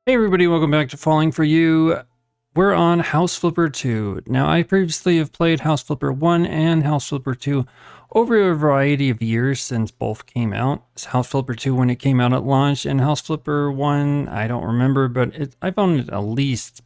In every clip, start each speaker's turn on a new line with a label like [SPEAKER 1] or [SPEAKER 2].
[SPEAKER 1] Hey everybody, welcome back to Falling For You. We're on House Flipper 2. Now, I previously have played House Flipper 1 and House Flipper 2 over a variety of years since both came out. It's House Flipper 2 when it came out at launch, and House Flipper 1, I don't remember, but I've owned it at least,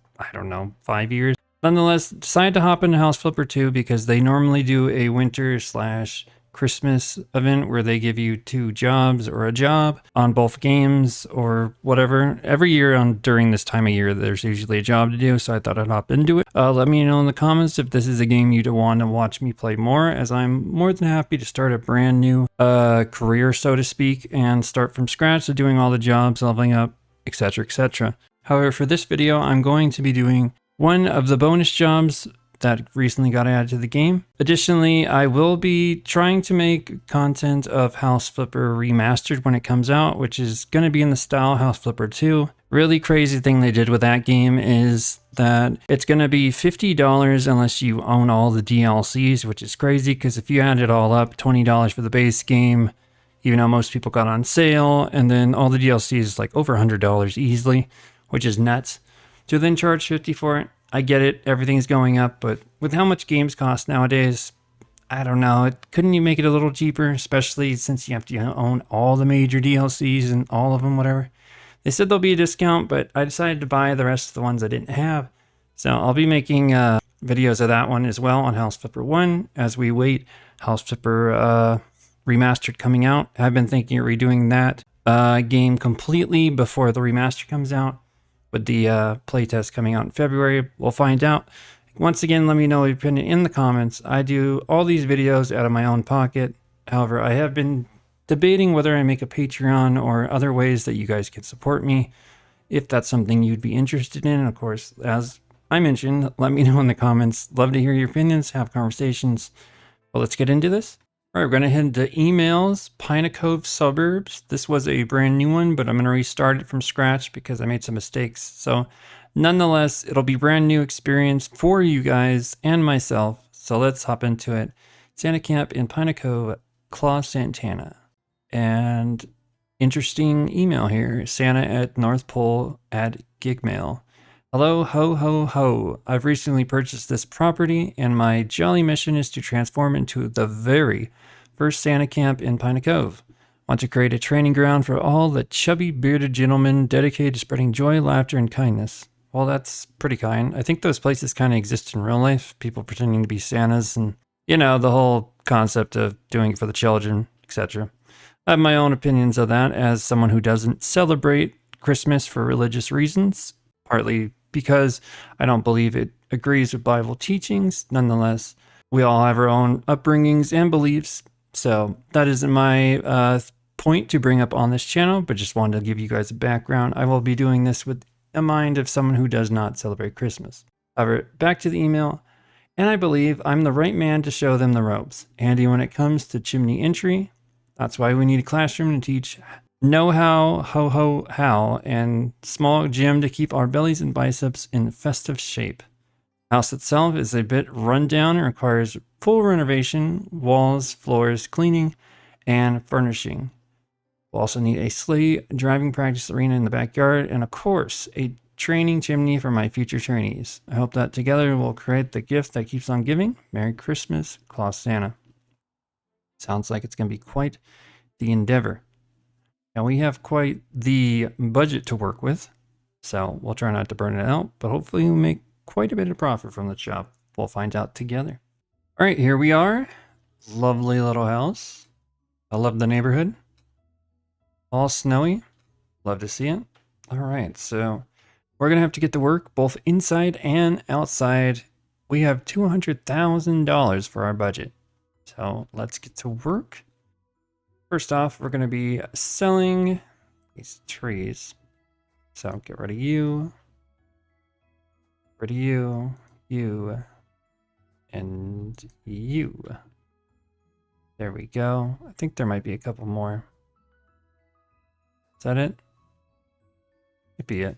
[SPEAKER 1] 5 years. Nonetheless, decided to hop into House Flipper 2 because they normally do a winter slash Christmas event where they give you 2 jobs or a job on both games or whatever. Every year during this time of year, there's usually a job to do, so I thought I'd hop into it. Let me know in the comments if this is a game you'd want to watch me play more, as I'm more than happy to start a brand new career, so to speak, and start from scratch, so doing all the jobs, leveling up, etc., etc. However, for this video, I'm going to be doing one of the bonus jobs that recently got added to the game. Additionally, I will be trying to make content of House Flipper Remastered when it comes out, which is going to be in the style House Flipper 2. Really crazy thing they did with that game is that it's going to be $50 unless you own all the DLCs, which is crazy because if you add it all up, $20 for the base game, even though most people got on sale, and then all the DLCs is like over $100 easily, which is nuts. To then charge $50 for it, I get it, everything's going up, but with how much games cost nowadays, I don't know, couldn't you make it a little cheaper, especially since you have to own all the major DLCs and all of them, whatever. They said there'll be a discount, but I decided to buy the rest of the ones I didn't have. So I'll be making videos of that one as well on House Flipper 1 as we wait House Flipper Remastered coming out. I've been thinking of redoing that game completely before the remaster comes out. With the playtest coming out in February, we'll find out. Once again, let me know your opinion in the comments. I do all these videos out of my own pocket. However, I have been debating whether I make a Patreon or other ways that you guys can support me, if that's something you'd be interested in. And of course, as I mentioned, let me know in the comments. Love to hear your opinions, have conversations. Well, let's get into this. All right, we're going to head to emails, Pinnacove suburbs. This was a brand new one, but I'm going to restart it from scratch because I made some mistakes. So nonetheless, it'll be brand new experience for you guys and myself. So let's hop into it. Santa Camp in Pinnacove, Claw Santana. And interesting email here. Santa at North Pole at Gigmail. Hello, ho, ho, ho. I've recently purchased this property, and my jolly mission is to transform into the very first Santa camp in Pinnacove. Want to create a training ground for all the chubby, bearded gentlemen dedicated to spreading joy, laughter, and kindness. Well, that's pretty kind. I think those places kind of exist in real life. People pretending to be Santas and, you know, the whole concept of doing it for the children, etc. I have my own opinions of that as someone who doesn't celebrate Christmas for religious reasons, partly because I don't believe it agrees with Bible teachings. Nonetheless, we all have our own upbringings and beliefs, so that isn't my point to bring up on this channel, but just wanted to give you guys a background. I will be doing this with a mind of someone who does not celebrate Christmas. However, back to the email, and I believe I'm the right man to show them the ropes. Handy when it comes to chimney entry. That's why we need a classroom to teach know-how, ho-ho-how, and small gym to keep our bellies and biceps in festive shape. House itself is a bit run down and requires full renovation, walls, floors, cleaning, and furnishing. We'll also need a sleigh, driving practice arena in the backyard, and of course, a training chimney for my future trainees. I hope that together we'll create the gift that keeps on giving. Merry Christmas, Claw Santa. Sounds like it's going to be quite the endeavor. Now we have quite the budget to work with, so we'll try not to burn it out, but hopefully we'll make quite a bit of profit from the job. We'll find out together. All right, here we are. Lovely little house. I love the neighborhood. All snowy. Love to see it. All right, so we're going to have to get to work both inside and outside. We have $200,000 for our budget. So let's get to work. First off, we're going to be selling these trees. So get rid of you, you, and you. There we go. I think there might be a couple more. Is that it? Could be it.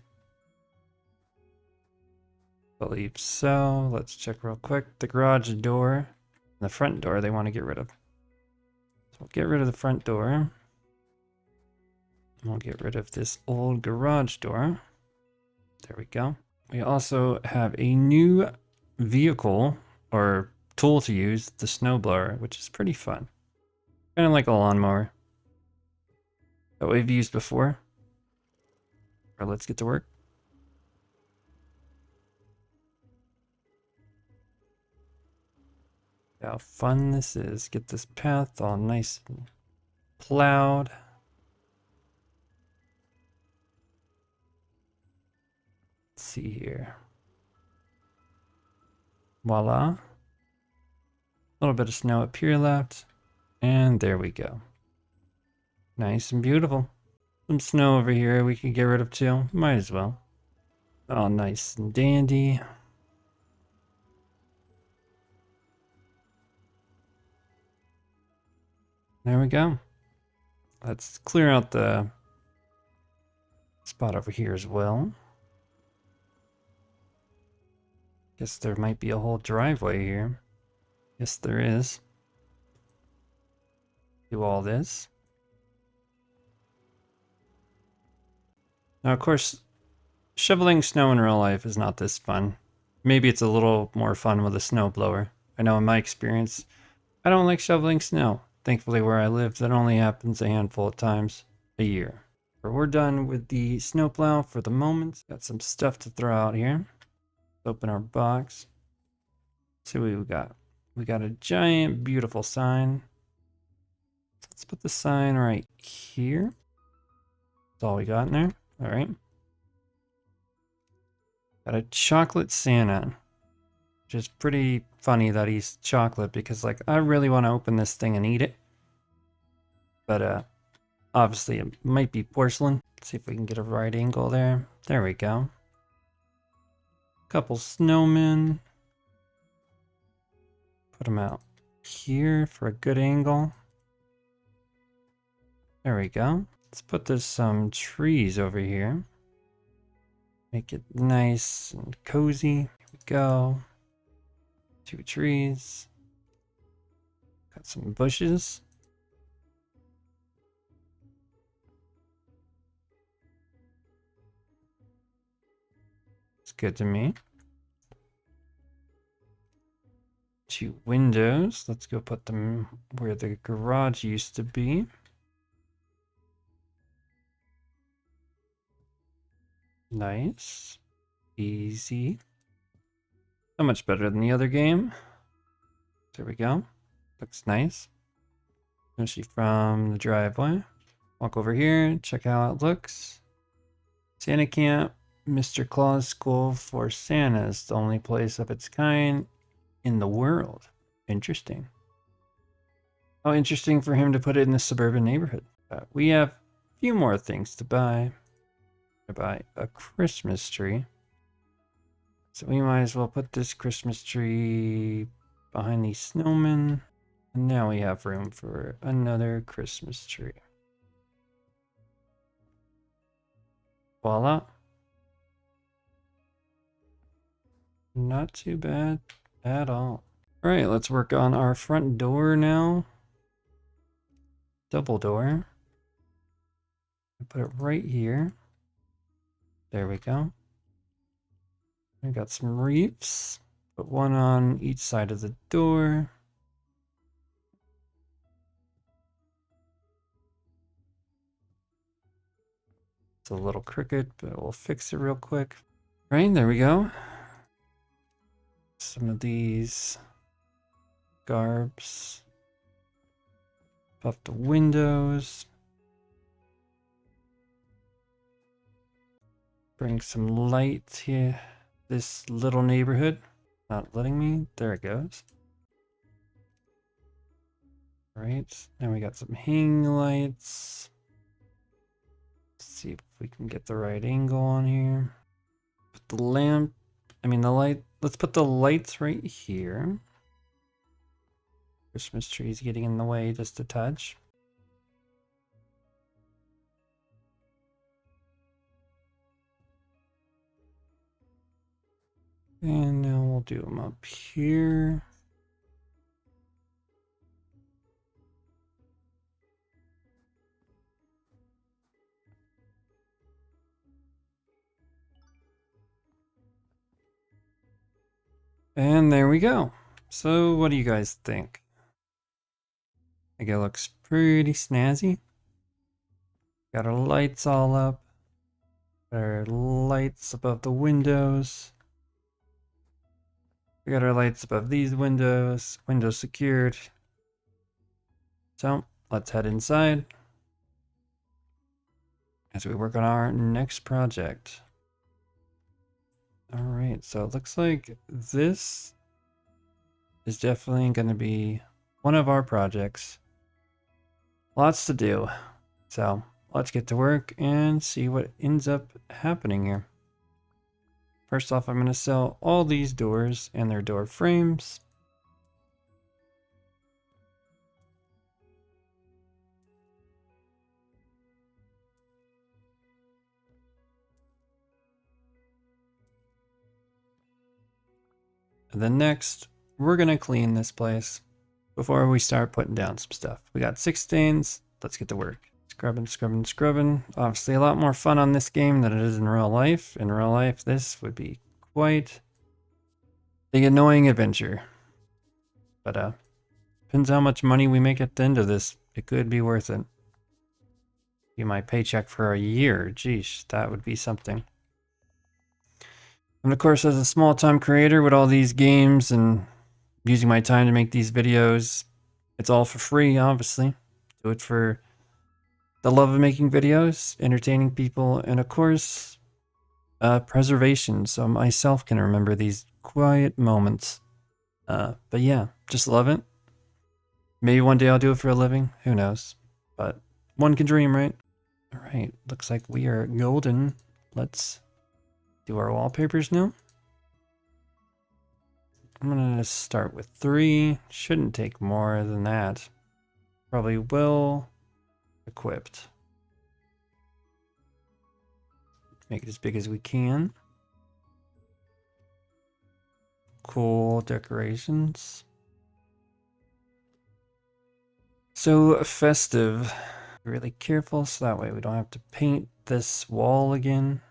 [SPEAKER 1] Believe so. Let's check real quick. The garage door and the front door they want to get rid of. So we'll get rid of the front door. We'll get rid of this old garage door. There we go. We also have a new vehicle or tool to use, the snowblower, which is pretty fun. Kind of like a lawnmower that we've used before. All right, let's get to work. How fun this is. Get this path all nice and plowed. Let's see here. Voila. A little bit of snow up here left. And there we go. Nice and beautiful. Some snow over here we can get rid of too. Might as well. All nice and dandy. There we go. Let's clear out the spot over here as well. Guess there might be a whole driveway here. Yes, there is. Do all this. Now, of course, shoveling snow in real life is not this fun. Maybe it's a little more fun with a snowblower. I know in my experience, I don't like shoveling snow. Thankfully, where I live, that only happens a handful of times a year. But we're done with the snowplow for the moment. Got some stuff to throw out here. Open our box. See what we got. We got a giant, beautiful sign. Let's put the sign right here. That's all we got in there. All right. Got a chocolate Santa, which is pretty funny that he's chocolate because, like, I really want to open this thing and eat it. But, obviously it might be porcelain. Let's see if we can get a right angle there. There we go. Couple snowmen. Put them out here for a good angle. There we go. Let's put this some trees over here. Make it nice and cozy. Here we go. 2 trees. Got some bushes. It's good to me. 2 windows. Let's go put them where the garage used to be. Nice. Easy. So much better than the other game. There we go. Looks nice. Especially from the driveway. Walk over here, check out how it looks. Santa Camp, Mr. Claus School for Santas, the only place of its kind in the world. Interesting. How interesting for him to put it in a suburban neighborhood. We have a few more things to buy. To buy a Christmas tree. So we might as well put this Christmas tree behind these snowmen. And now we have room for another Christmas tree. Voila. Not too bad at all. All right, let's work on our front door now. Double door. Put it right here. There we go. I got some reefs. Put one on each side of the door. It's a little crooked, but we'll fix it real quick. Right, there we go. Some of these garbs. Buff the windows. Bring some light here. This little neighborhood. Not letting me. There it goes. Alright, and we got some hanging lights. Let's see if we can get the right angle on here. Put the lamp, the light. Let's put the lights right here. Christmas tree's getting in the way just a touch. And now we'll do them up here. And there we go. So what do you guys think? I think it looks pretty snazzy. Got our lights all up. Got our lights above the windows. We got our lights above these windows. Windows secured. So let's head inside as we work on our next project. Alright, so it looks like this is definitely going to be one of our projects. Lots to do. So let's get to work and see what ends up happening here. First off, I'm going to sell all these doors and their door frames. And then next, we're going to clean this place before we start putting down some stuff. We got 6 stains. Let's get to work. Scrubbing, scrubbing, scrubbing. Obviously a lot more fun on this game than it is in real life. In real life, this would be quite the annoying adventure. But depends how much money we make at the end of this. It could be worth it. Be my paycheck for a year. Geesh, that would be something. And of course, as a small-time creator with all these games and using my time to make these videos, it's all for free, obviously. Do it for the love of making videos, entertaining people, and of course, preservation, so myself can remember these quiet moments. But yeah, just love it. Maybe one day I'll do it for a living, who knows. But one can dream, right? Alright, looks like we are golden. Let's do our wallpapers now. I'm gonna start with 3. Shouldn't take more than that. Probably well equipped. Make it as big as we can. Cool decorations. So festive. Be really careful so that way we don't have to paint this wall again.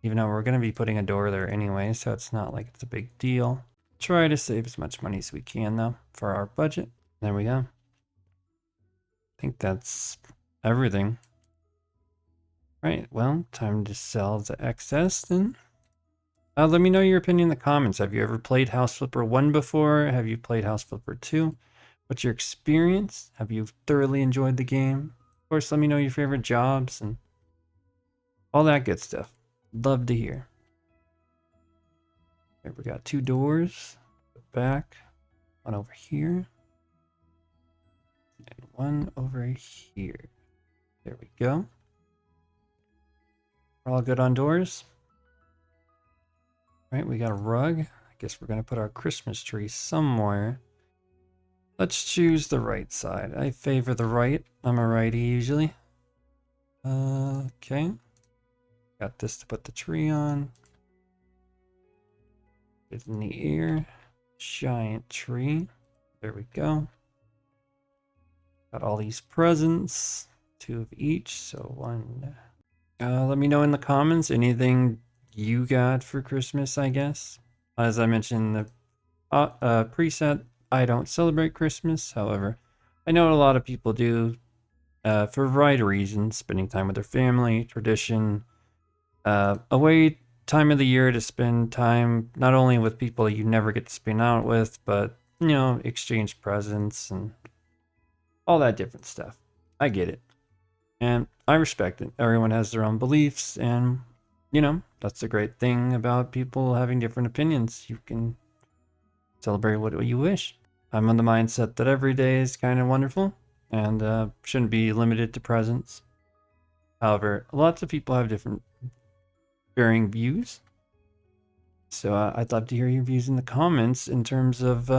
[SPEAKER 1] Even though we're going to be putting a door there anyway, so it's not like it's a big deal. Try to save as much money as we can though for our budget. There we go. I think that's everything. Right, well, time to sell the excess then. Let me know your opinion in the comments. Have you ever played House Flipper 1 before? Have you played House Flipper 2? What's your experience? Have you thoroughly enjoyed the game? Of course, let me know your favorite jobs and all that good stuff. Love to hear. Here we got 2 doors. Back. One over here. And one over here. There we go. We're all good on doors. Right, we got a rug. I guess we're going to put our Christmas tree somewhere. Let's choose the right side. I favor the right. I'm a righty usually. Okay. Got this to put the tree on. It's in the air. Giant tree. There we go. Got all these presents. 2 of each, so 1. Let me know in the comments anything you got for Christmas, I guess. As I mentioned in the preset, I don't celebrate Christmas. However, I know a lot of people do for a variety of reasons. Spending time with their family, tradition, a way time of the year to spend time not only with people you never get to spend out with, but, you know, exchange presents and all that different stuff. I get it. And I respect it. Everyone has their own beliefs, and, you know, that's the great thing about people having different opinions. You can celebrate what you wish. I'm on the mindset that every day is kind of wonderful and shouldn't be limited to presents. However, lots of people have different varying views. So I'd love to hear your views in the comments in terms of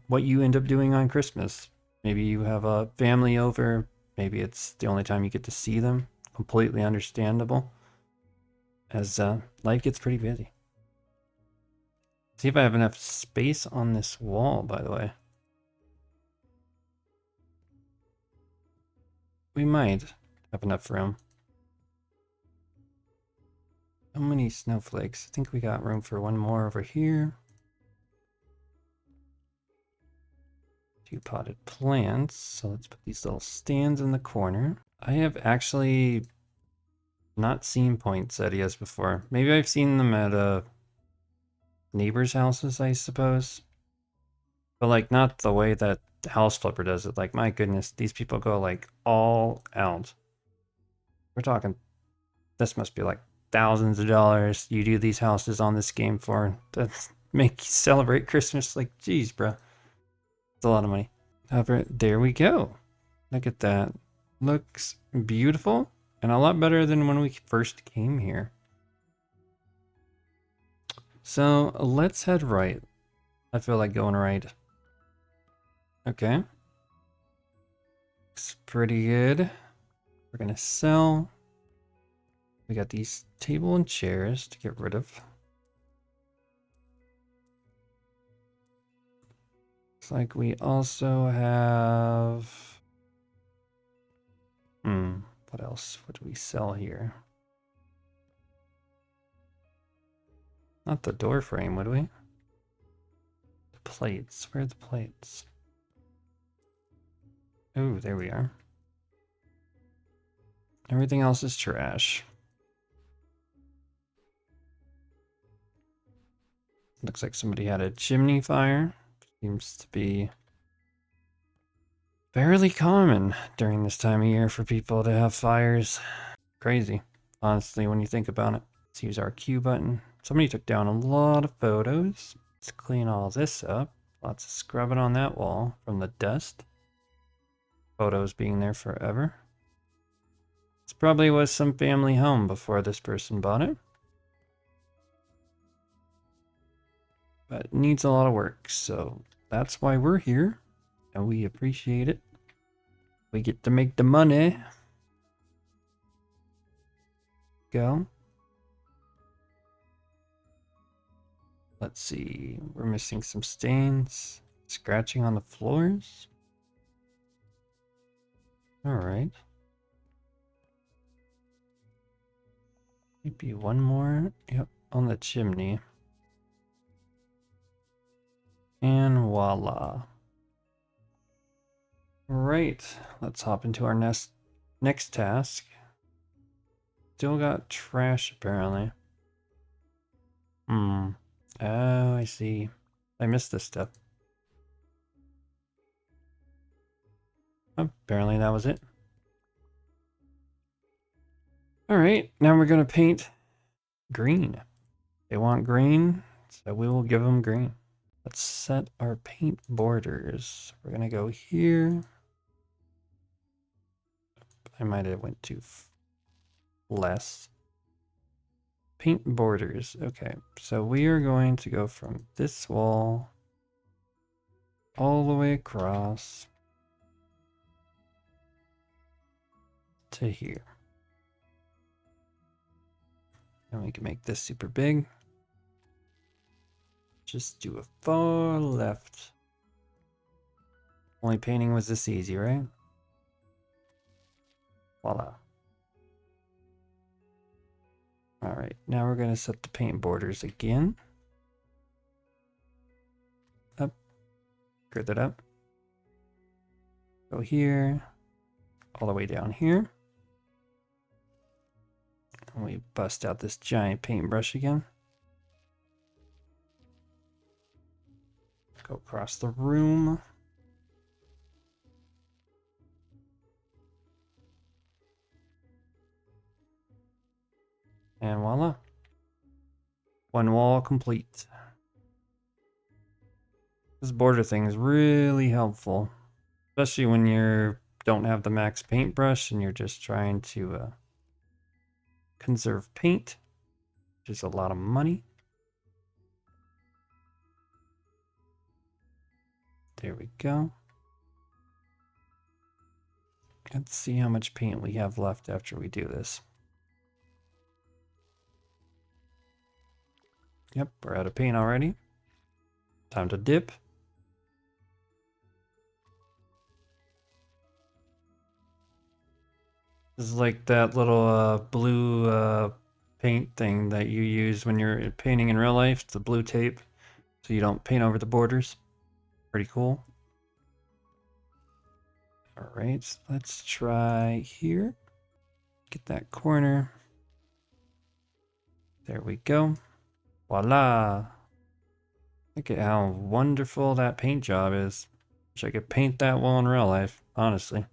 [SPEAKER 1] what you end up doing on Christmas. Maybe you have a family over. Maybe it's the only time you get to see them. Completely understandable. As life gets pretty busy. See if I have enough space on this wall, by the way. We might have enough room. How many snowflakes? I think we got room for one more over here. 2 potted plants. So let's put these little stands in the corner. I have actually not seen poinsettias before. Maybe I've seen them at neighbors' houses, I suppose. But like not the way that the house flipper does it. Like my goodness, these people go like all out. We're talking, this must be like thousands of dollars you do these houses on this game for to make you celebrate Christmas. Like, geez, bro. It's a lot of money. However, there we go. Look at that. Looks beautiful and a lot better than when we first came here. So let's head right. I feel like going right. Okay. Looks pretty good. We're gonna sell. We got these table and chairs to get rid of. Looks like we also have... what else would we sell here? Not the door frame, would we? The plates. Where are the plates? Oh, there we are. Everything else is trash. Looks like somebody had a chimney fire. Seems to be fairly common during this time of year for people to have fires. Crazy, honestly, when you think about it. Let's use our Q button. Somebody took down a lot of photos. Let's clean all this up. Lots of scrubbing on that wall from the dust. Photos being there forever. This probably was some family home before this person bought it. But it needs a lot of work, so that's why we're here. And we appreciate it. We get to make the money. Go. Let's see. We're missing some stains. Scratching on the floors. Alright. Maybe one more. Yep, on the chimney. And voila. Right, let's hop into our next task. Still got trash, apparently. Oh, I see. I missed this step. Apparently that was it. Alright, now we're going to paint green. They want green, so we will give them green. Let's set our paint borders. We're going to go here. I might have went too less. Paint borders. Okay, so we are going to go from this wall all the way across to here. And we can make this super big. Just do a far left. Only painting was this easy, right? Voila. Alright, now we're going to set the paint borders again. Up. Grid that up. Go here. All the way down here. And we bust out this giant paintbrush again. Go across the room. And voila. One wall complete. This border thing is really helpful. Especially when you don't have the max paintbrush and you're just trying to conserve paint. Which is a lot of money. There we go. Let's see how much paint we have left after we do this. Yep, we're out of paint already. Time to dip. This is like that little blue paint thing that you use when you're painting in real life. It's the blue tape, so you don't paint over the borders. Pretty cool. All right, so let's try here. Get that corner. There we go. Voila. Look at how wonderful that paint job is. Wish I could paint that well in real life, honestly.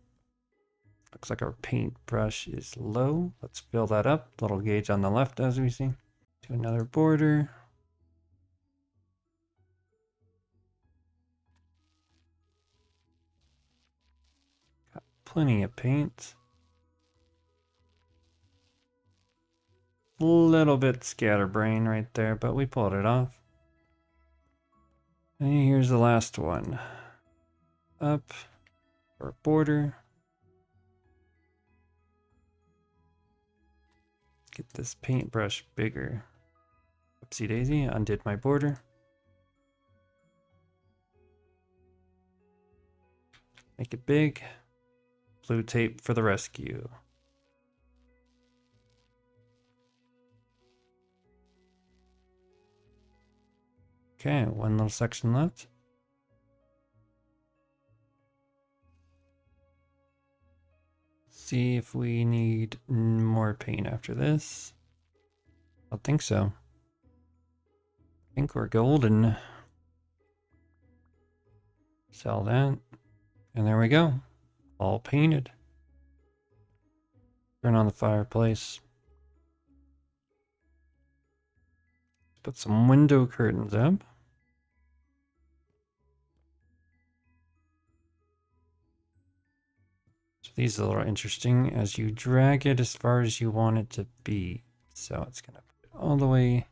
[SPEAKER 1] Looks like our paintbrush is low. Let's fill that up. Little gauge on the left as we see. Do another border. Got plenty of paint. A little bit scatterbrain right there, but we pulled it off. And here's the last one. Up for border. Get this paintbrush bigger. Oopsie daisy, undid my border. Make it big. Blue tape for the rescue. Okay, one little section left. See if we need more paint after this. I don't think so. I think we're golden. Sell that. And there we go. All painted. Turn on the fireplace. Put some window curtains up. So these are a little interesting as you drag it as far as you want it to be. So it's going to put it all the way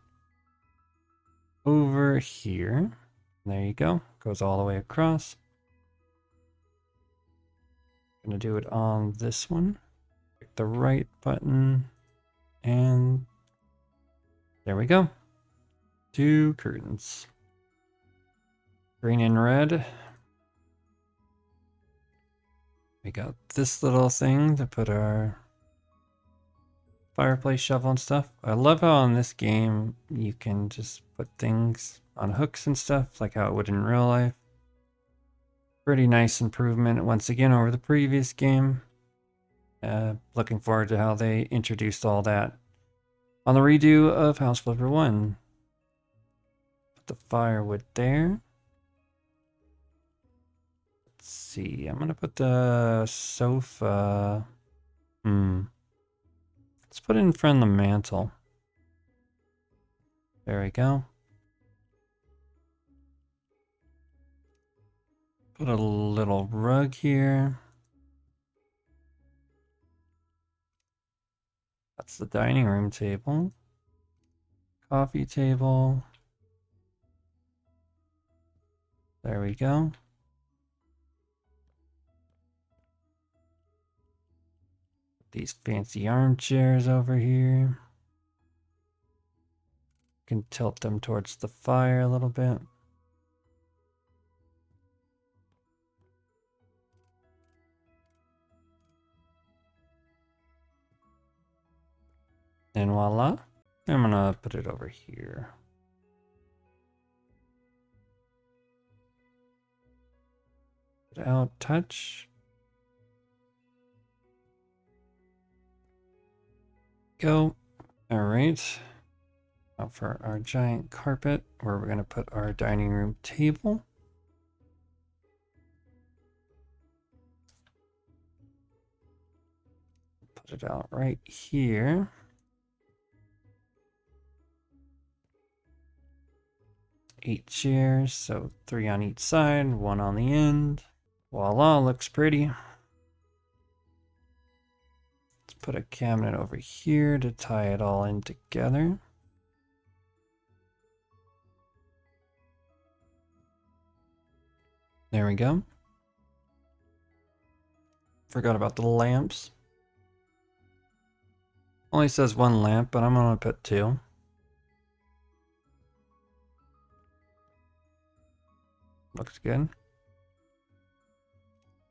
[SPEAKER 1] over here. There you go. Goes all the way across. Gonna do it on this one. Click the right button. And there we go. 2 curtains. Green and red. We got this little thing to put our fireplace shovel and stuff. I love how in this game you can just put things on hooks and stuff like how it would in real life. Pretty nice improvement once again over the previous game. Looking forward to how they introduced all that on the redo of House Flipper 1. Put the firewood there. Let's see, I'm gonna put the sofa. Let's put it in front of the mantle. There we go. Put a little rug here. That's the dining room table. Coffee table. There we go. These fancy armchairs over here. Can tilt them towards the fire a little bit. And voila. I'm gonna put it over here. Put it out, touch. Go. All right. Now for our giant carpet, where we're gonna put our dining room table. Put it out right here. Eight chairs, so 3 on each side, 1 on the end. Voila, looks pretty. Let's put a cabinet over here to tie it all in together. There we go. Forgot about the lamps. Only says 1 lamp, but I'm gonna put 2. Looks good.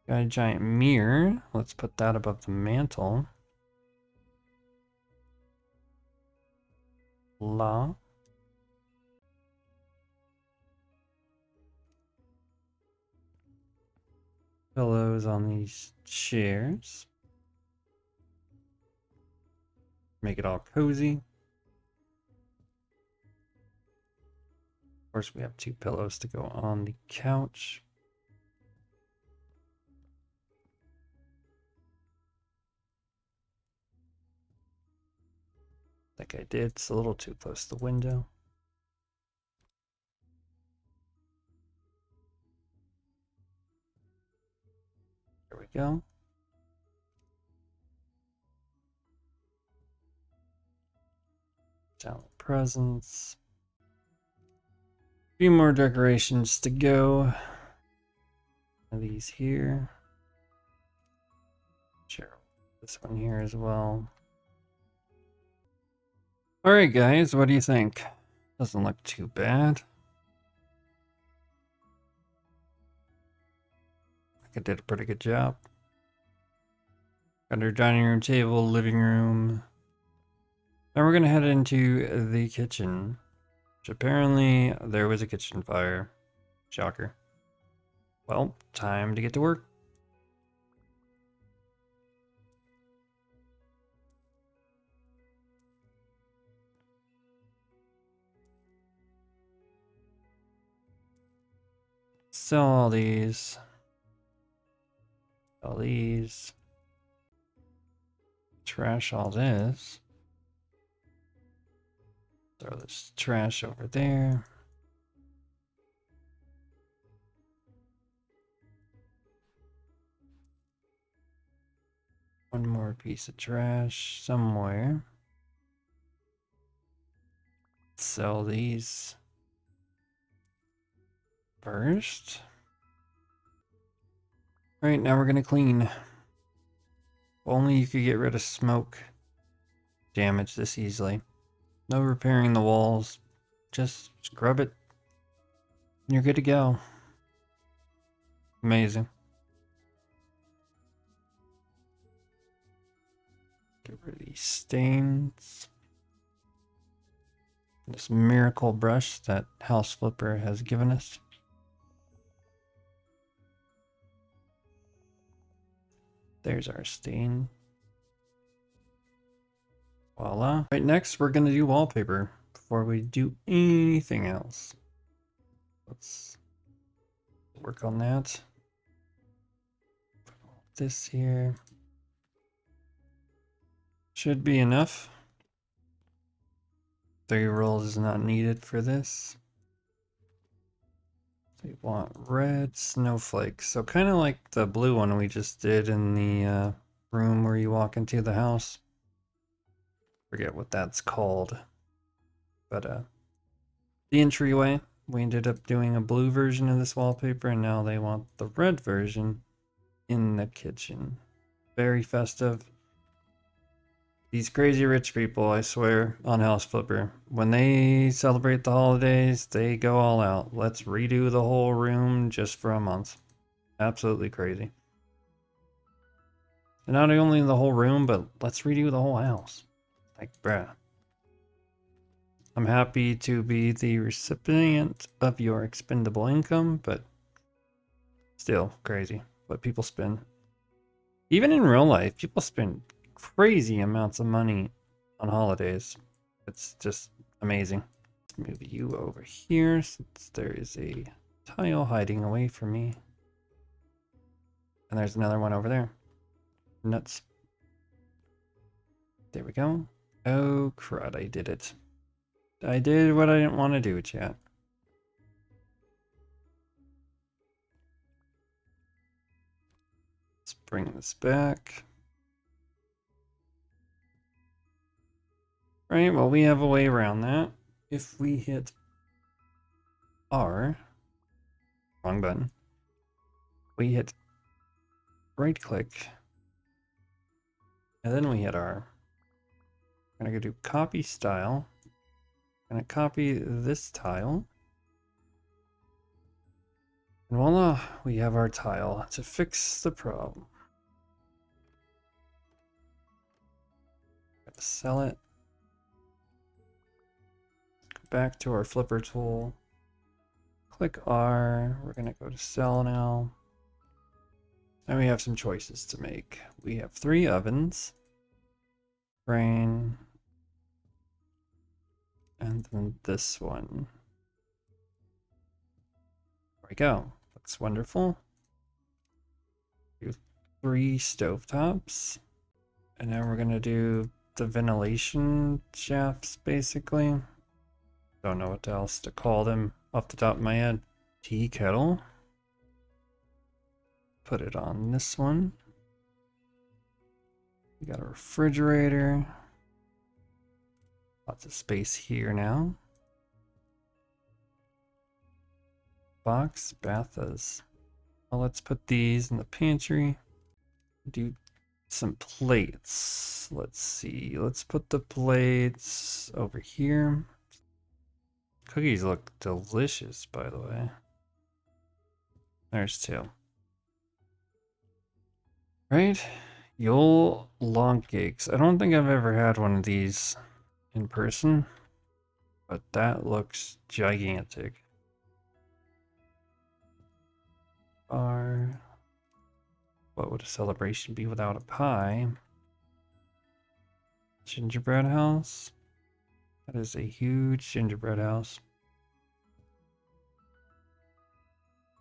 [SPEAKER 1] Got a giant mirror. Let's put that above the mantle. La. pillows on these chairs. Make it all cozy. Of course, we have 2 pillows to go on the couch. Like I did, it's a little too close to the window. There we go. Down the presents. A few more decorations to go. These here. Sure, this one here as well. Alright guys, what do you think? Doesn't look too bad. I think I did a pretty good job. Got our dining room table, living room. Now we're gonna head into the kitchen. Which apparently there was a kitchen fire. Shocker. Well, time to get to work. Sell all these. All these. Trash all this. Throw this trash over there. One more piece of trash somewhere. Sell these first. All right, now we're gonna clean. If only you could get rid of smoke damage this easily. No repairing the walls. Just scrub it. And you're good to go. Amazing. Get rid of these stains. This miracle brush that House Flipper has given us. There's our stain. Voila. Right, next we're gonna do wallpaper before we do anything else. Let's work on that. Put all this here. Should be enough. 3 rolls is not needed for this. So we want red snowflakes. So kind of like the blue one we just did in the room where you walk into the house. Forget what that's called. But the entryway, we ended up doing a blue version of this wallpaper, and now they want the red version in the kitchen. Very festive. These crazy rich people, I swear, on House Flipper, when they celebrate the holidays, they go all out. Let's redo the whole room just for a month. Absolutely crazy. And not only the whole room, but let's redo the whole house. Like, bruh. I'm happy to be the recipient of your expendable income, but still crazy what people spend. Even in real life, people spend crazy amounts of money on holidays. It's just amazing. Let's move you over here since there is a tile hiding away from me. And there's another one over there. Nuts. There we go. Oh crud, I did it. I did what I didn't want to do, chat. Let's bring this back. Right, well, we have a way around that. If we hit R, wrong button, we hit right click, and then we hit R. I'm gonna go do copy style. I'm gonna copy this tile. And voila, we have our tile to fix the problem. Gotta sell it. Go back to our flipper tool. Click R. We're gonna go to sell now. Now we have some choices to make. We have 3 ovens, brain, and then this one. There we go. Looks wonderful. Do 3 stovetops. And now we're gonna do the ventilation shafts, basically. Don't know what else to call them off the top of my head. Tea kettle. Put it on this one. We got a refrigerator. Lots of space here now. Box baths. Well, let's put these in the pantry. Do some plates. Let's see. Let's put the plates over here. Cookies look delicious, by the way. There's 2. Right? Yule long cakes. I don't think I've ever had one of these in person, but that looks gigantic. What would a celebration be without a pie? Gingerbread house. That is a huge gingerbread house.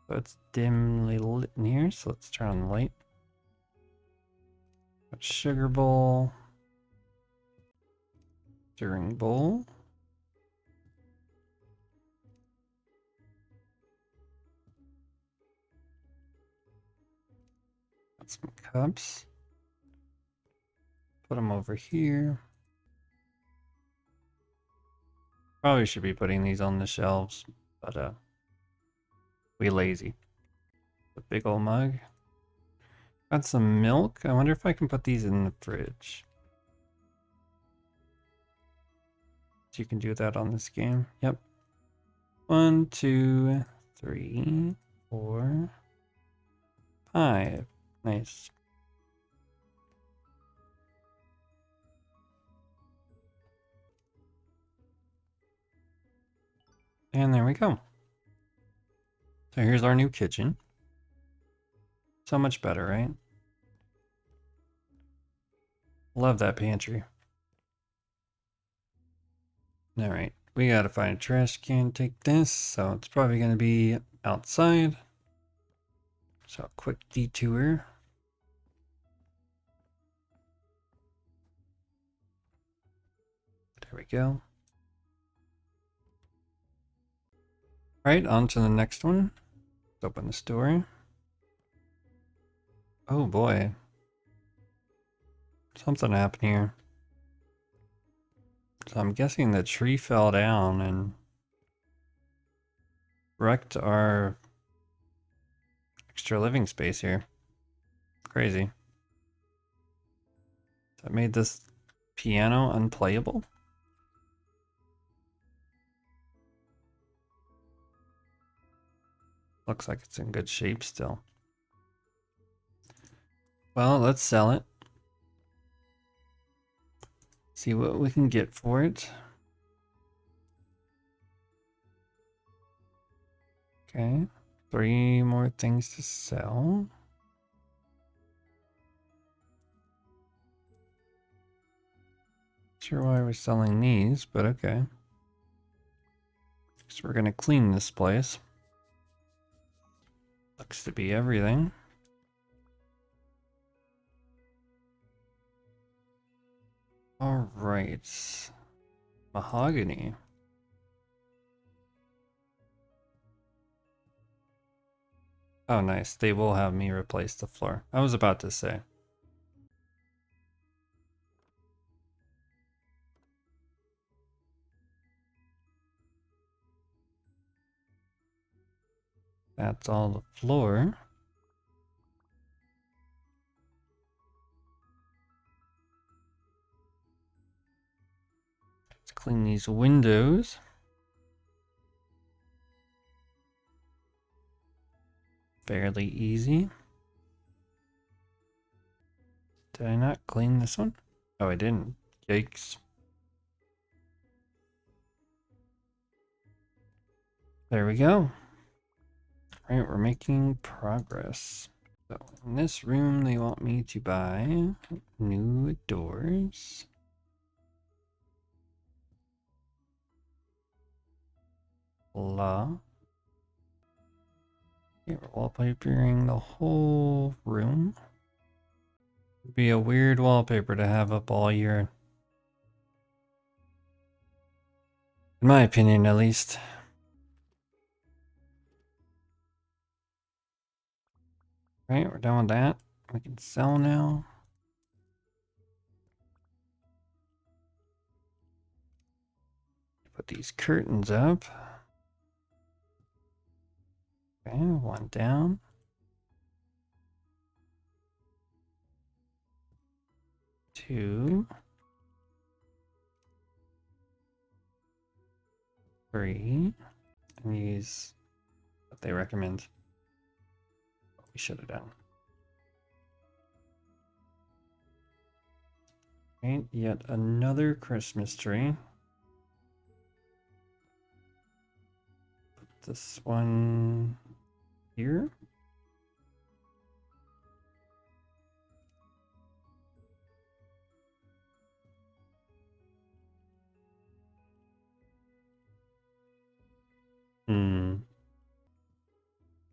[SPEAKER 1] So it's dimly lit in here, so let's turn on the light. Got sugar bowl. Stirring bowl. Got some cups. Put them over here. Probably should be putting these on the shelves, but we lazy. The big old mug. Got some milk. I wonder if I can put these in the fridge. You can do that on this game. Yep. 1, 2, 3, 4, 5. Nice. And there we go. So here's our new kitchen. So much better, right? Love that pantry. All right, we gotta find a trash can, take this, so it's probably gonna be outside. So a quick detour. There we go. All right, on to the next one. Let's open this door. Oh boy. Something happened here. So I'm guessing the tree fell down and wrecked our extra living space here. Crazy. That made this piano unplayable? Looks like it's in good shape still. Well, let's sell it. See what we can get for it. Okay, 3 more things to sell. Sure why we're selling these, but okay. So we're gonna clean this place. Looks to be everything. All right, mahogany. Oh, nice. They will have me replace the floor. I was about to say. That's all the floor. Let's clean these windows. Fairly easy. Did I not clean this one? Oh, I didn't. Yikes. There we go. All right, we're making progress. So in this room, they want me to buy new doors. Blah. Okay, we're wallpapering the whole room. It'd be a weird wallpaper to have up all year. In my opinion, at least. Right, we're done with that. We can sell now. Put these curtains up. Okay, one down. Two. Three. And use what they recommend. What we should have done. Right, yet another Christmas tree. Put this one here.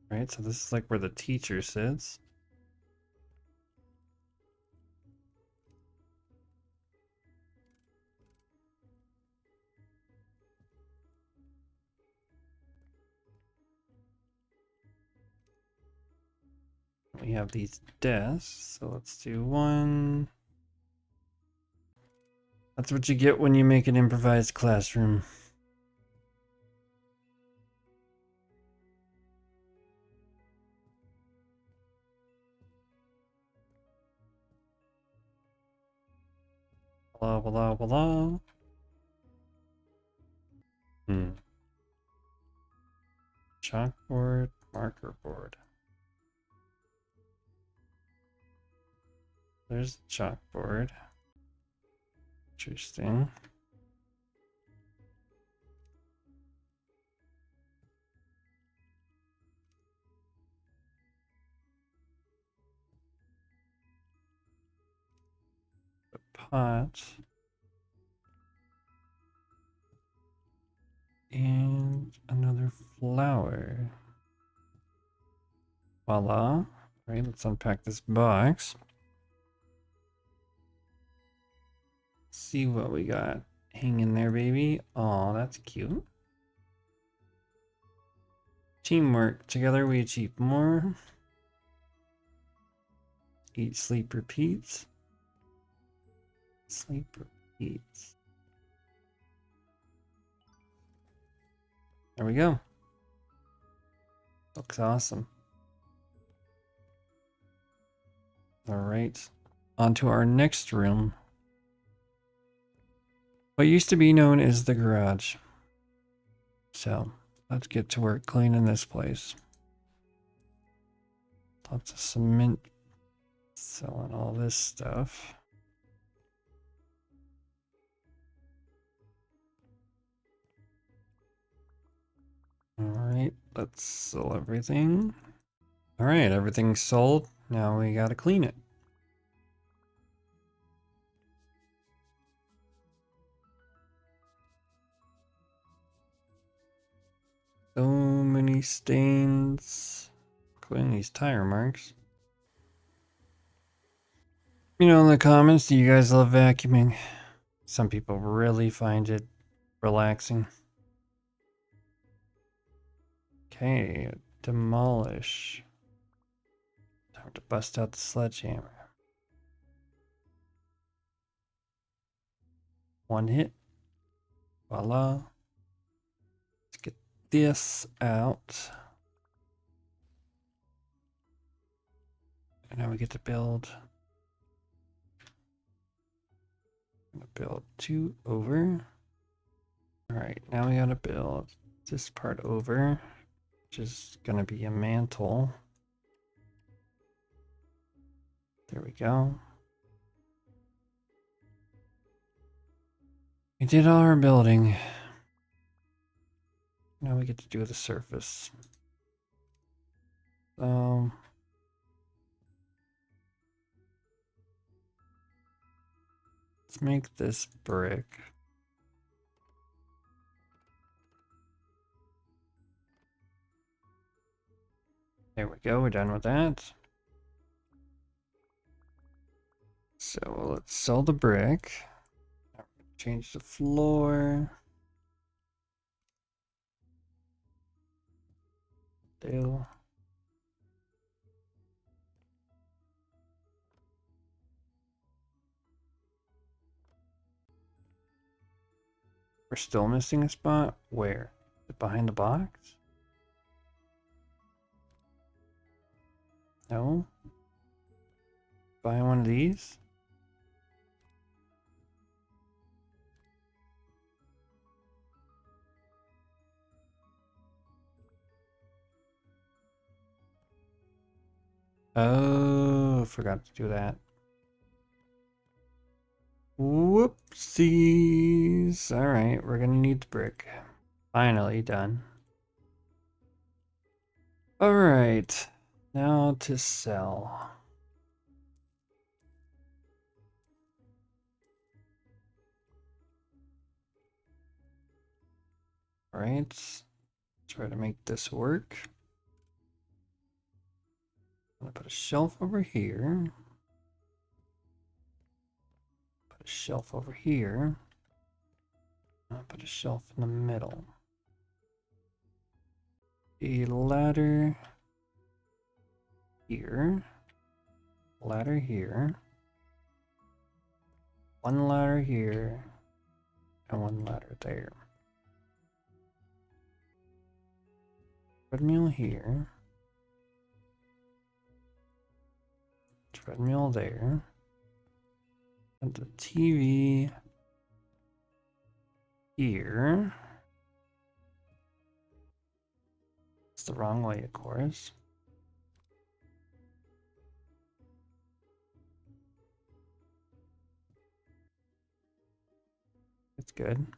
[SPEAKER 1] Right, so this is like where the teacher sits. We have these desks, so let's do one. That's what you get when you make an improvised classroom. Blah, blah, blah. Chalkboard, marker board. There's the chalkboard. Interesting. The pot. And another flower. Voila. All right, let's unpack this box. See what we got. Hang in there, baby. Oh, that's cute. Teamwork. Together we achieve more. Eat, sleep, repeats. Sleep, repeats. There we go. Looks awesome. All right. On to our next room. What used to be known as the garage. So let's get to work cleaning this place. Lots of cement. Selling all this stuff. All right, let's sell everything. All right, everything's sold. Now we gotta clean it. So many stains, including these tire marks. You know, in the comments, do you guys love vacuuming? Some people really find it relaxing. Okay, demolish. Time to bust out the sledgehammer. One hit. Voila. Let's get this out. And now we get to build. I'm gonna build 2 over. All right, now we gotta build this part over, which is gonna be a mantle. There we go. We did all our building. Now we get to do the surface. Let's make this brick. There we go, we're done with that. So let's sell the brick. Change the floor. Do. We're still missing a spot. Where? Is it behind the box? No? Buy one of these? Oh, forgot to do that. Whoopsies. Alright, we're gonna need the brick. Finally done. Alright, now to sell. Alright, try to make this work. I'm gonna put a shelf over here. Put a shelf over here. I'll put a shelf in the middle. A ladder here. Ladder here. One ladder here. And one ladder there. Treadmill here. Treadmill there. And the TV here. It's the wrong way, of course. It's good. I'm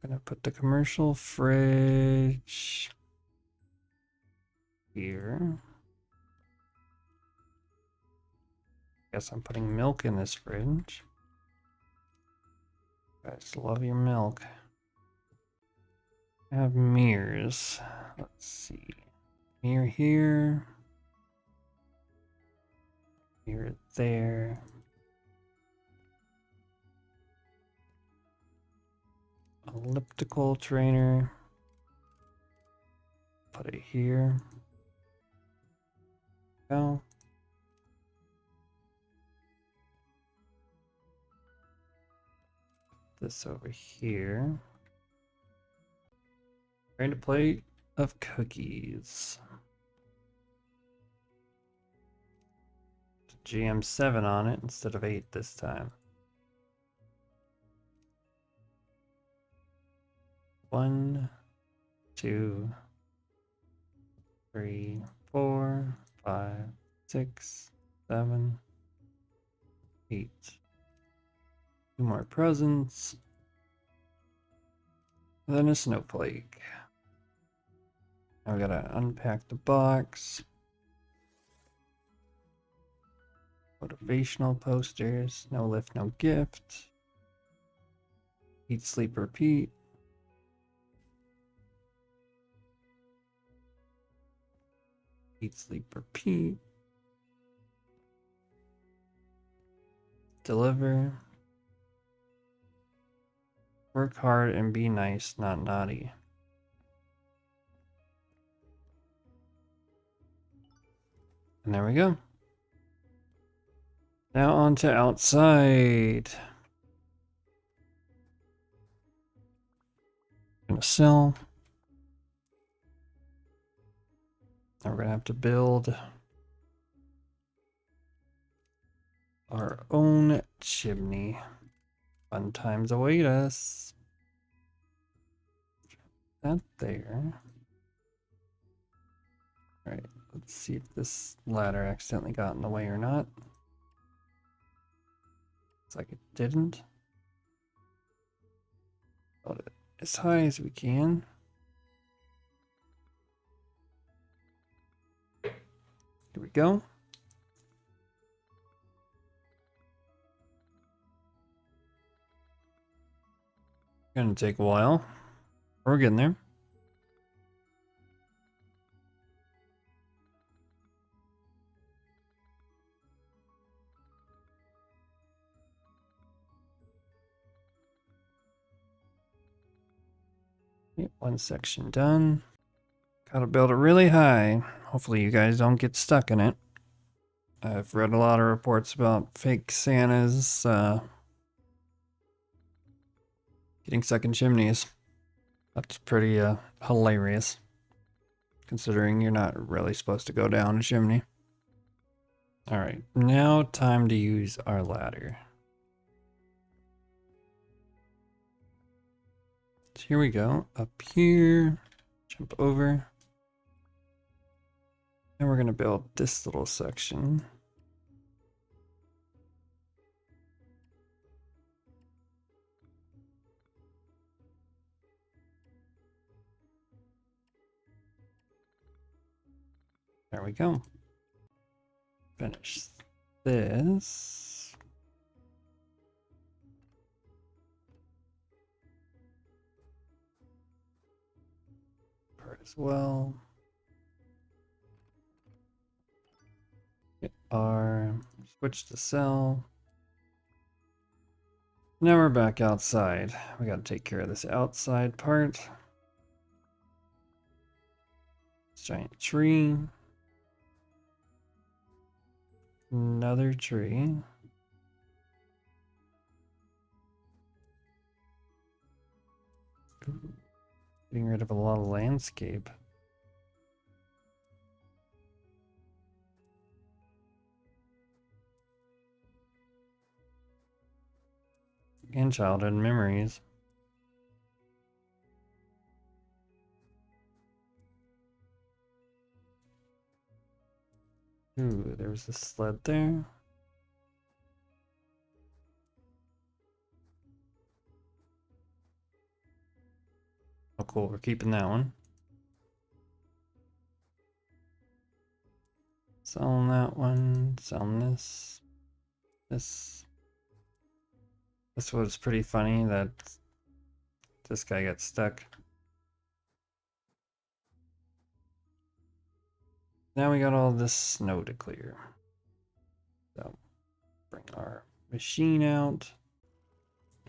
[SPEAKER 1] gonna put the commercial fridge here. Guess I'm putting milk in this fridge. Guys love your milk. I have mirrors. Let's see. Mirror here. Mirror there. Elliptical trainer. Put it here. Go. This over here. And a plate of cookies. GM7 on it instead of 8 this time. 1, 2, 3, 4, 5, 6, 7, 8. 2 more presents. Then a snowflake. Now we gotta unpack the box. Motivational posters. No lift, no gift. Eat, sleep, repeat. Eat, sleep, repeat. Deliver. Work hard and be nice, not naughty. And there we go. Now on to outside. Gonna sell. Now we're gonna have to build our own chimney. Fun times await us. That there. Alright, let's see if this ladder accidentally got in the way or not. Looks like it didn't. Build it as high as we can. Here we go. Gonna take a while. We're getting there. Yep, one section done. Gotta build it really high. Hopefully you guys don't get stuck in it. I've read a lot of reports about fake Santas getting stuck in chimneys. That's pretty hilarious, considering you're not really supposed to go down a chimney. All right, now time to use our ladder. So here we go, up here, jump over. And we're gonna build this little section. There we go. Finish this. Part as well. Hit R, switch to cell. Now we're back outside. We gotta take care of this outside part. This giant tree. Another tree. Ooh, getting rid of a lot of landscape. And childhood memories. Ooh, there was a sled there. Oh, cool. We're keeping that one. Selling that one. Selling this. This. This was pretty funny that this guy got stuck. Now we got all this snow to clear. So bring our machine out.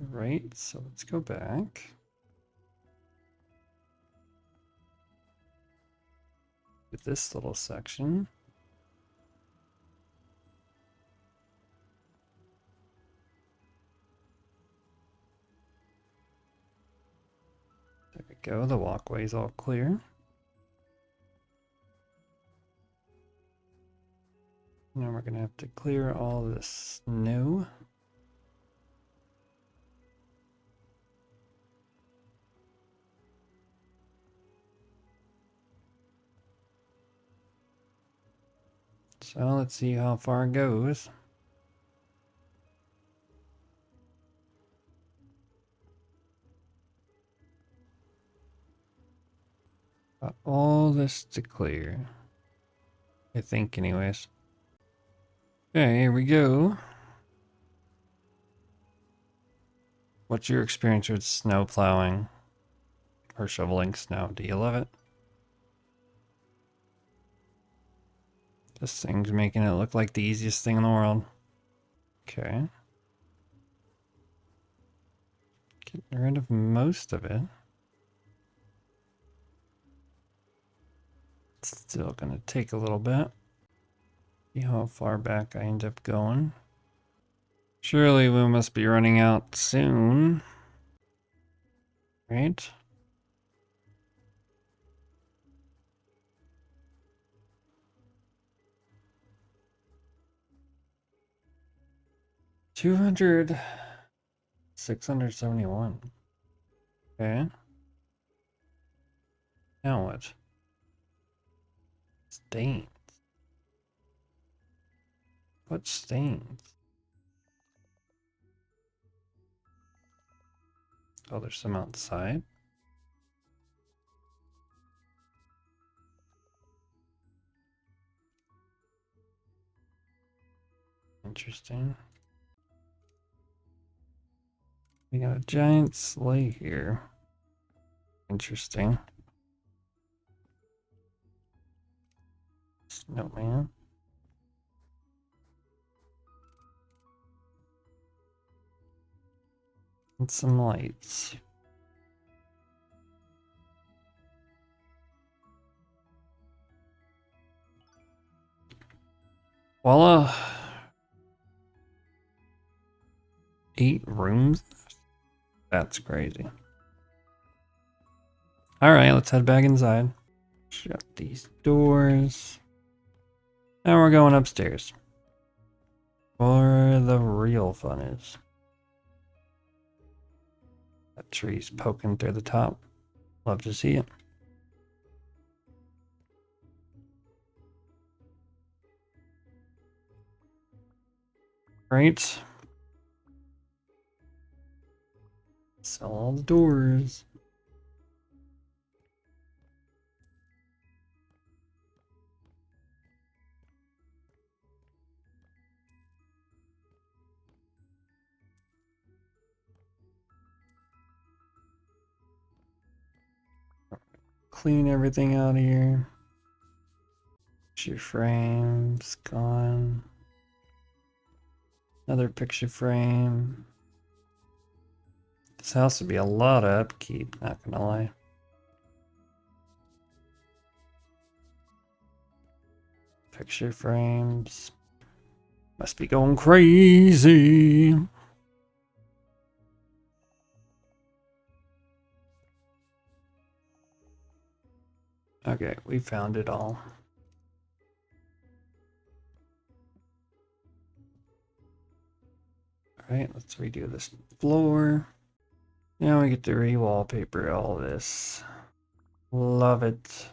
[SPEAKER 1] Right, so let's go back. With this little section. There we go, the walkway's all clear. Now we're gonna have to clear all this snow. So let's see how far it goes. Got all this to clear. I think anyways. Okay, here we go. What's your experience with snow plowing or shoveling snow? Do you love it? This thing's making it look like the easiest thing in the world. Okay. Getting rid of most of it. Still gonna take a little bit. See how far back I end up going. Surely we must be running out soon. Right? $200, 671. Okay. Now what? Stains. What stains? Oh, there's some outside. Interesting. We got a giant sleigh here. Interesting. Snowman. And some lights. Voila. 8 rooms? That's crazy. Alright, let's head back inside. Shut these doors. And we're going upstairs. Where the real fun is. That tree's poking through the top. Love to see it. Right. Sell all the doors. Clean everything out here. Picture frames gone. Another picture frame. This house would be a lot of upkeep, not gonna lie. Picture frames. Must be going crazy. Okay, we found it all. Alright, let's redo this floor. Now we get to re-wallpaper all this. Love it.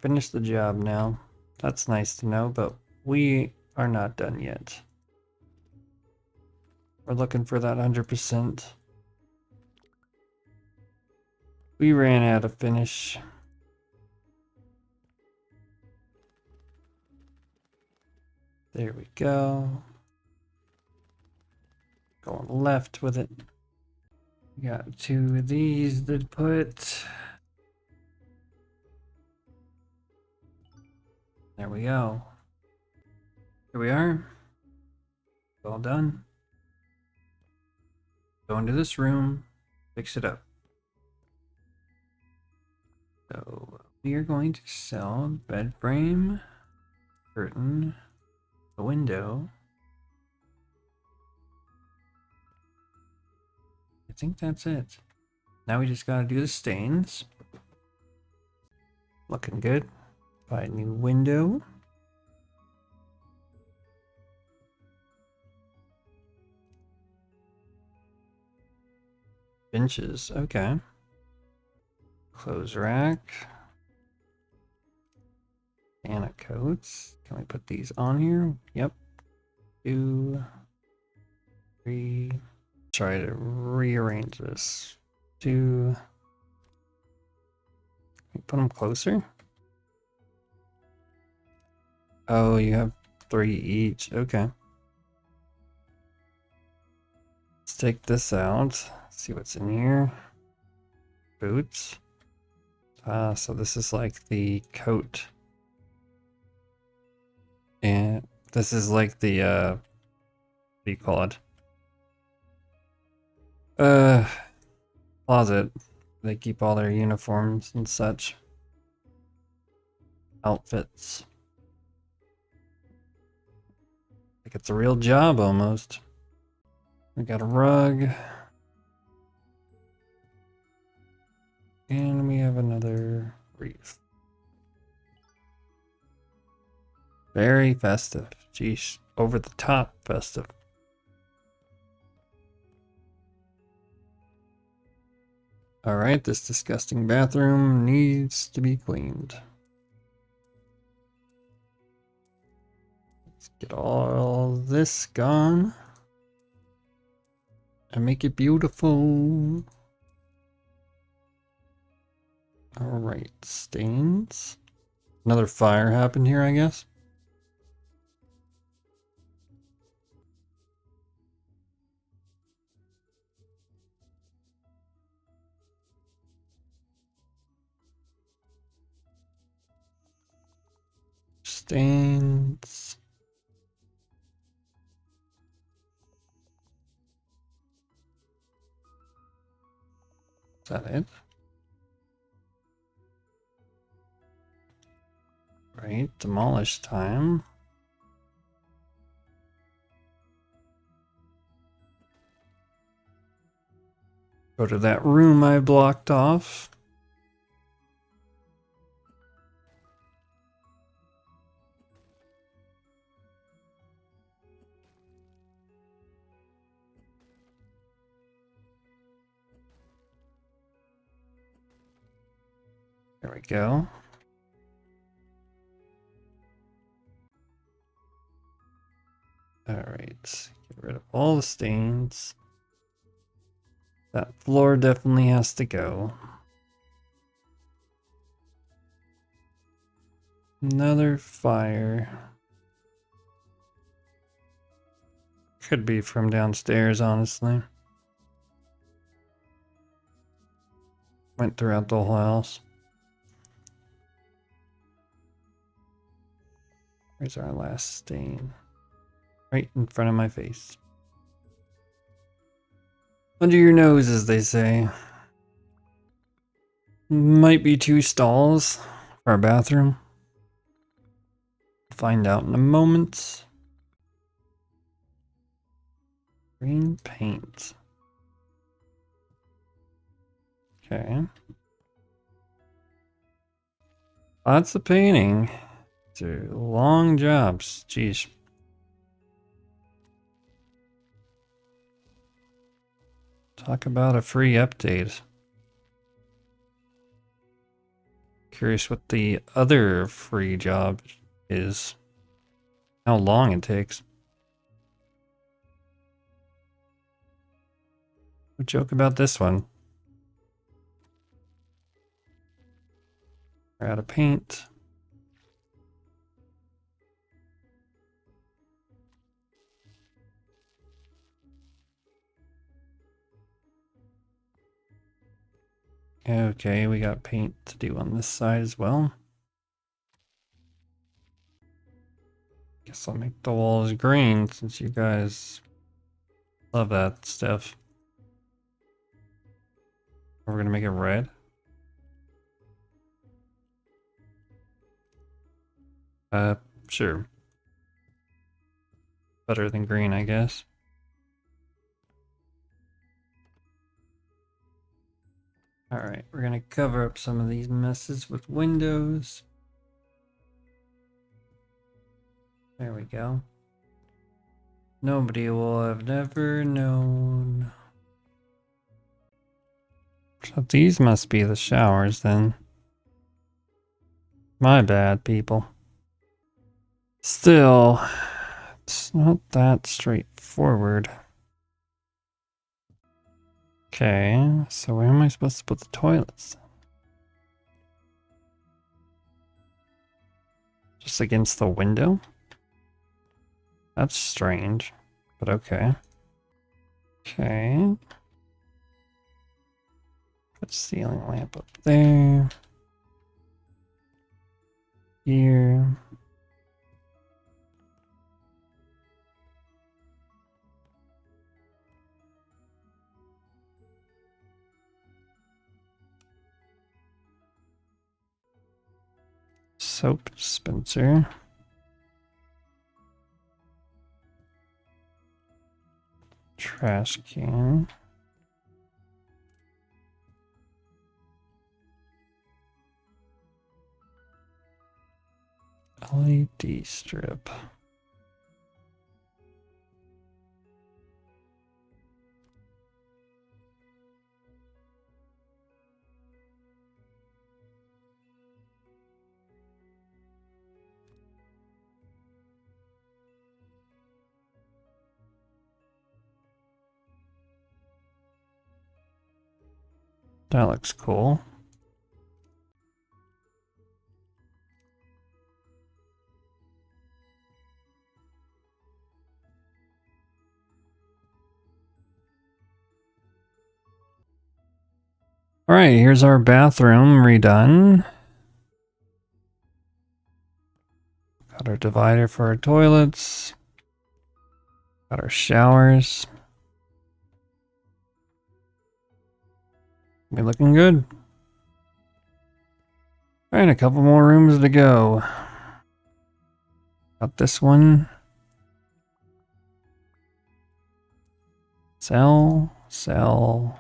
[SPEAKER 1] Finish the job now. That's nice to know, but we are not done yet. We're looking for that 100%. We ran out of finish. There we go. Going left with it. We got 2 of these to put. There we go. Here we are. All done. Go into this room, fix it up. So we are going to sell bed frame, curtain, a window. I think that's it. Now we just gotta do the stains. Looking good. Buy a new window. Benches, okay. Clothes rack. Anna coats. Can we put these on here? Yep. 2, 3. Try to rearrange this. 2. Can we put them closer? Oh, you have 3 each. Okay. Let's take this out. See what's in here. Boots. So this is like the coat. And this is like the, what do you call it? Closet. They keep all their uniforms and such. Outfits. Like it's a real job almost. We got a rug. And we have another wreath. Very festive. Geesh. Over the top festive. Alright, this disgusting bathroom needs to be cleaned. Let's get all this gone. And make it beautiful. Alright, stains. Another fire happened here, I guess. stains. Is that it? Right, demolish time. Go to that room I blocked off. There we go. Alright, get rid of all the stains. That floor definitely has to go. Another fire. Could be from downstairs, honestly. Went throughout the whole house. Where's our last stain? Right in front of my face. Under your nose, as they say. Might be 2 stalls for our bathroom. Find out in a moment. Green paint. Okay. Lots of painting. They're long jobs. Jeez. Talk about a free update. Curious what the other free job is. How long it takes. No joke about this one. We're out of paint. Okay, we got paint to do on this side as well. Guess I'll make the walls green since you guys love that stuff. We're gonna make it red. Sure. Better than green, I guess. Alright, we're gonna cover up some of these messes with windows. There we go. Nobody will have never known. So these must be the showers then. My bad, people. Still, it's not that straightforward. Okay, so where am I supposed to put the toilets? Just against the window? That's strange, but okay. Okay. Put a ceiling lamp up there. Here. Soap dispenser. Trash can. LED strip. That looks cool. All right, here's our bathroom redone. Got Got our divider for our toilets. Got our showers. We're looking good. Alright, a couple more rooms to go. Got this one. Sell, sell.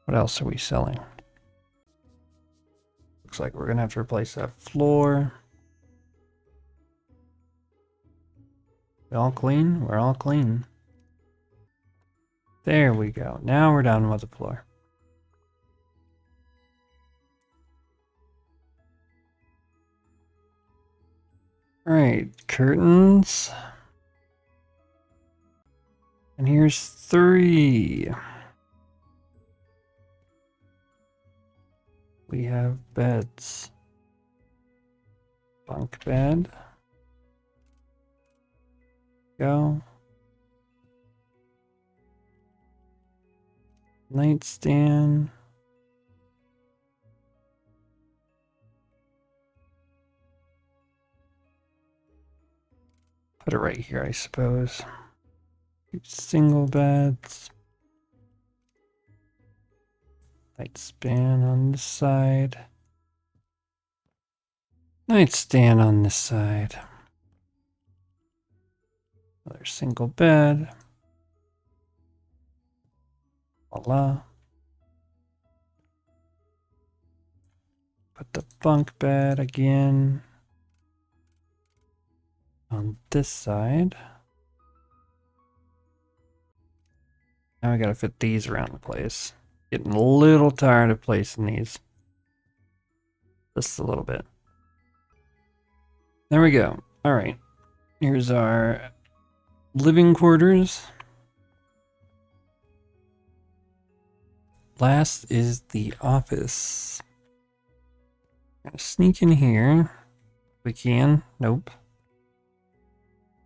[SPEAKER 1] What else are we selling? Looks like we're gonna have to replace that floor. We all clean? We're all clean. There we go. Now we're done with the floor. Alright, curtains. And here's 3. We have beds. Bunk bed. Go. Nightstand. Put it right here, I suppose. Single beds. Nightstand on this side. Nightstand on this side. Another single bed. Voila. Put the bunk bed again on this side. Now we gotta fit these around the place. Getting a little tired of placing these. Just a little bit. There we go. Alright. Here's our living quarters. Last is the office. Gonna sneak in here. We can. Nope.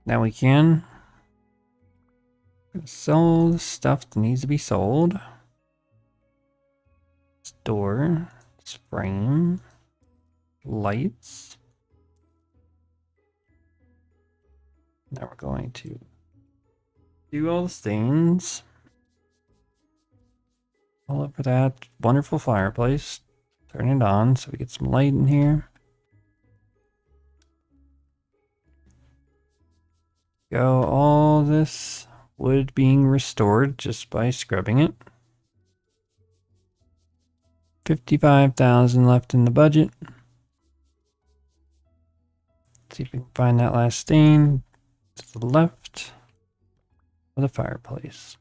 [SPEAKER 1] Now we can. Gonna sell the stuff that needs to be sold. Door. Frame. Lights. Now we're going to do all the stains. All up for that wonderful fireplace. Turn it on so we get some light in here. Go all this wood being restored just by scrubbing it. 55,000 left in the budget. See if we can find that last stain to the left of the fireplace.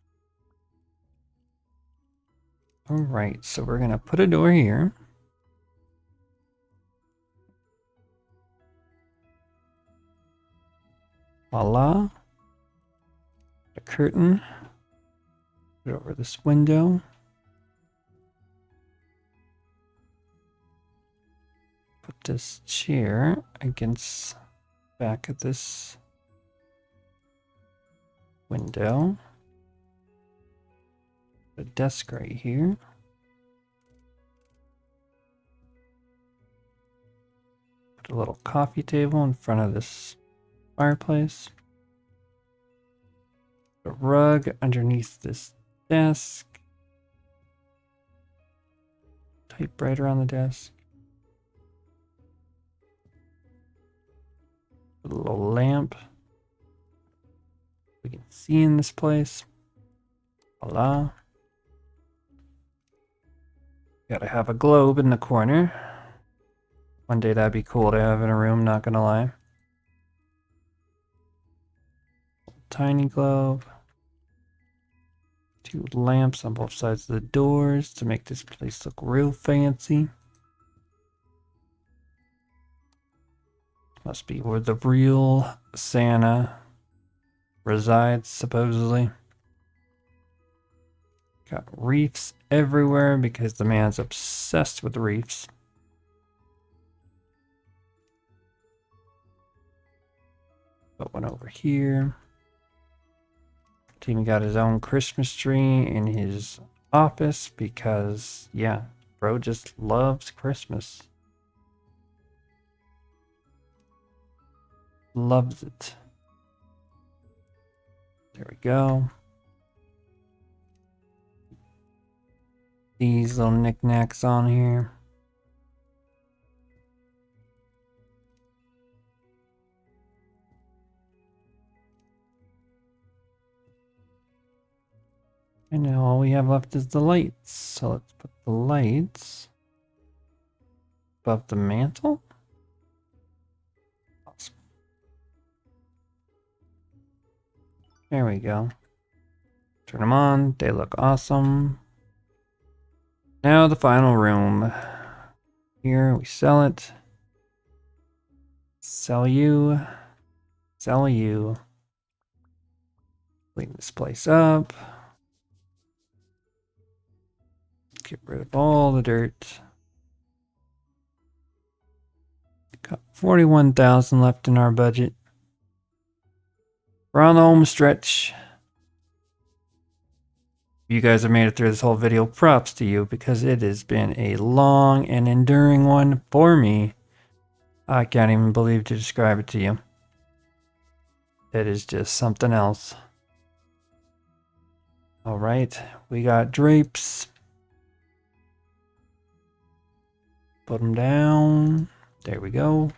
[SPEAKER 1] Alright, so we're gonna put a door here. Voila. A curtain. Put it over this window. Put this chair against the back of this window. Put a desk right here. Put a little coffee table in front of this fireplace. A rug underneath this desk. Typewriter on the desk. A little lamp. We can see in this place. Voila. Gotta have a globe in the corner. One day that'd be cool to have in a room, not gonna lie. Tiny globe. 2 lamps on both sides of the doors to make this place look real fancy. Must be where the real Santa resides, supposedly. Got reefs everywhere because the man's obsessed with reefs. Put one over here. Timmy got his own Christmas tree in his office because, yeah, bro just loves Christmas. Loves it. There we go. These little knickknacks on here. And now all we have left is the lights. So let's put the lights above the mantle. Awesome. There we go. Turn them on. They look awesome. Now the final room. Here we sell it. Sell you. Sell you. Clean this place up. Get rid of all the dirt. Got 41,000 left in our budget. We're on the home stretch. You guys have made it through this whole video. Props to you, because it has been a long and enduring one for me. I can't even believe to describe it to you. It is just something else. All right, we got drapes. Put them down. There we go.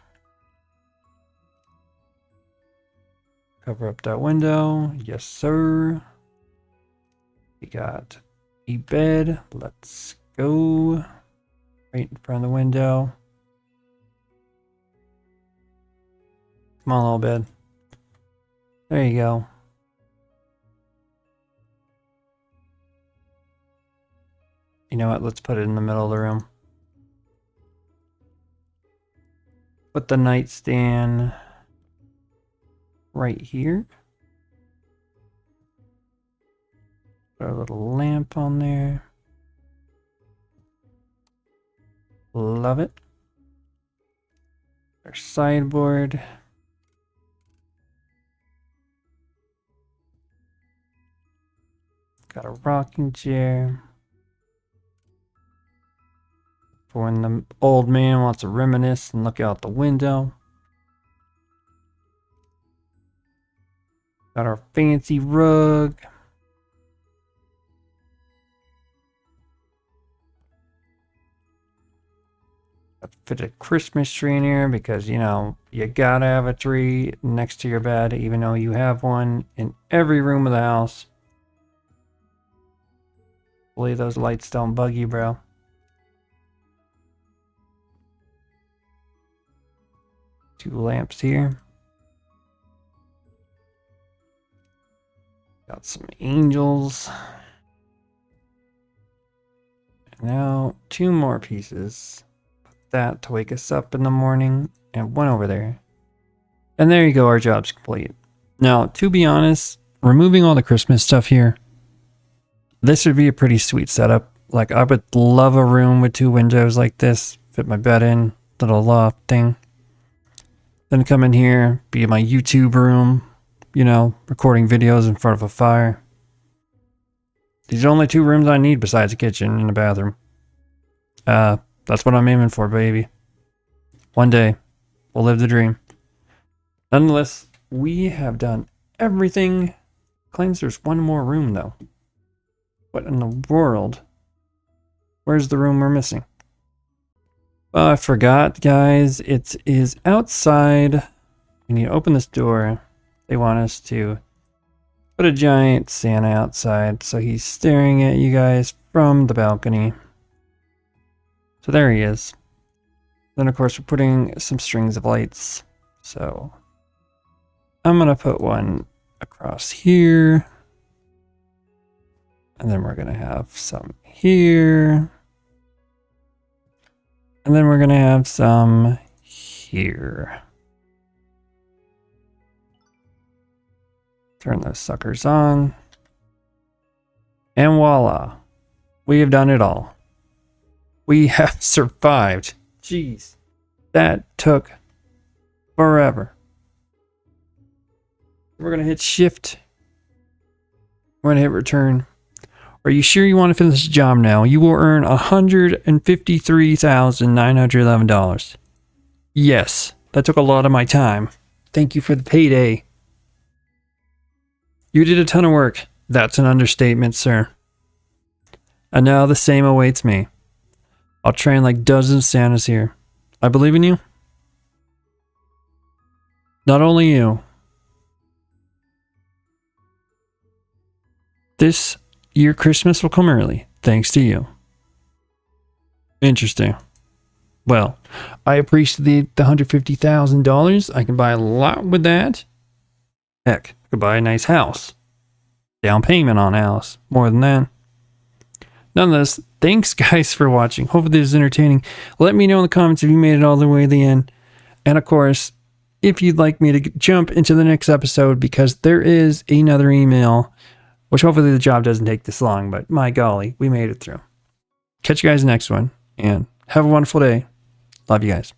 [SPEAKER 1] Cover up that window. Yes, sir. We got a bed. Let's go. Right in front of the window. Come on, little bed. There you go. You know what? Let's put it in the middle of the room. Put the nightstand right here. Put a little lamp on there. Love it. Our sideboard. Got a rocking chair. For when the old man wants to reminisce and look out the window. Got our fancy rug. Put a Christmas tree in here because, you know, you gotta have a tree next to your bed, even though you have one in every room of the house. Hopefully those lights don't bug you, bro. Two lamps here. Got some angels. And now 2 more pieces. Put that to wake us up in the morning, and 1 over there. And there you go, our job's complete. Now, to be honest, removing all the Christmas stuff here, this would be a pretty sweet setup. Like, I would love a room with 2 windows like this. Fit my bed in, little loft thing. Then come in here, be my YouTube room, you know, recording videos in front of a fire. These are only 2 rooms I need besides a kitchen and a bathroom. That's what I'm aiming for, baby. One day, we'll live the dream. Nonetheless, we have done everything. Claims there's 1 more room, though. What in the world? Where's the room we're missing? Oh, I forgot, guys. It is outside. When you open this door, they want us to put a giant Santa outside, so he's staring at you guys from the balcony. So there he is. Then, of course, we're putting some strings of lights. So I'm going to put one across here. And then we're going to have some here. And then we're going to have some here. Turn those suckers on. And voila. We have done it all. We have survived. Jeez. That took forever. We're going to hit shift. We're going to hit return. Are you sure you want to finish the job now? You will earn $153,911. Yes, that took a lot of my time. Thank you for the payday. You did a ton of work. That's an understatement, sir. And now the same awaits me. I'll train like dozens of Santas here. I believe in you. Not only you. This year Christmas will come early, thanks to you. Interesting. Well, I appreciate the $150,000. I can buy a lot with that. Heck, I could buy a nice house. Down payment on a house. More than that. Nonetheless, thanks guys for watching. Hopefully this is entertaining. Let me know in the comments if you made it all the way to the end. And of course, if you'd like me to jump into the next episode, because there is another email, which hopefully the job doesn't take this long, but my golly, we made it through. Catch you guys next one, and have a wonderful day. Love you guys.